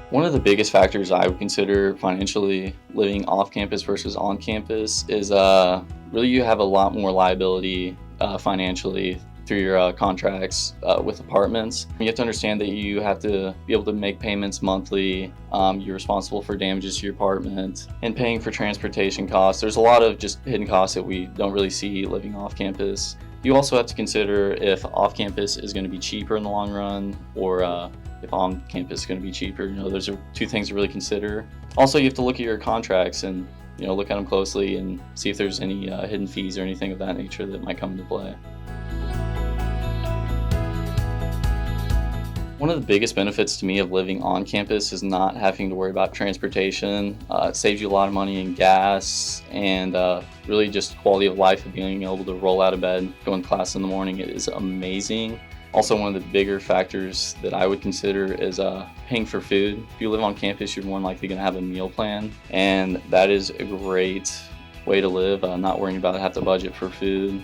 One of the biggest factors I would consider financially living off campus versus on campus is really you have a lot more liability financially through your contracts with apartments. You have to understand that you have to be able to make payments monthly. You're responsible for damages to your apartment and paying for transportation costs. There's a lot of just hidden costs that we don't really see living off campus. You also have to consider if off campus is going to be cheaper in the long run, or if on campus is going to be cheaper. Those are two things to really consider. Also, you have to look at your contracts and look at them closely and see if there's any hidden fees or anything of that nature that might come into play. One of the biggest benefits to me of living on campus is not having to worry about transportation. It saves you a lot of money in gas and really just quality of life of being able to roll out of bed, go to class in the morning. It is amazing. Also, one of the bigger factors that I would consider is paying for food. If you live on campus, you're more likely going to have a meal plan, and that is a great way to live, not worrying about having to budget for food.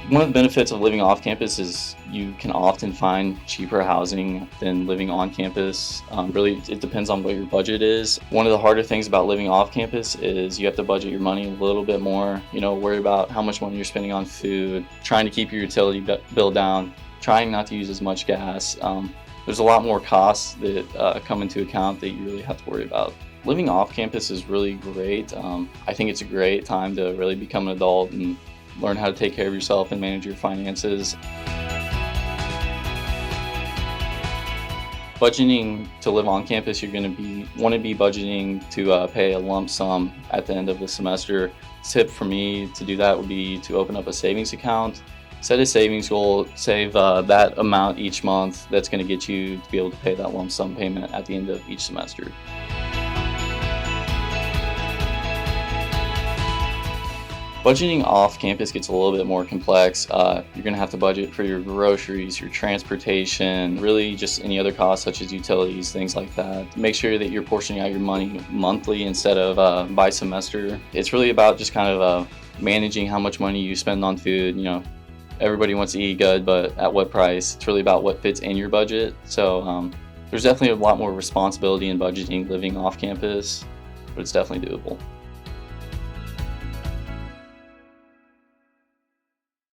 One of the benefits of living off campus is you can often find cheaper housing than living on campus. Really, it depends on what your budget is. One of the harder things about living off campus is you have to budget your money a little bit more. Worry about how much money you're spending on food, trying to keep your utility bill down, trying not to use as much gas. There's a lot more costs that come into account that you really have to worry about. Living off campus is really great. I think it's a great time to really become an adult and learn how to take care of yourself and manage your finances. Budgeting to live on campus, you're going to want to be budgeting to pay a lump sum at the end of the semester. Tip for me to do that would be to open up a savings account, set a savings goal, save that amount each month. That's going to get you to be able to pay that lump sum payment at the end of each semester. Budgeting off campus gets a little bit more complex. You're going to have to budget for your groceries, your transportation, really just any other costs such as utilities, things like that. Make sure that you're portioning out your money monthly instead of by semester. It's really about just kind of managing how much money you spend on food. Everybody wants to eat good, but at what price? It's really about what fits in your budget. So there's definitely a lot more responsibility in budgeting living off campus, but it's definitely doable.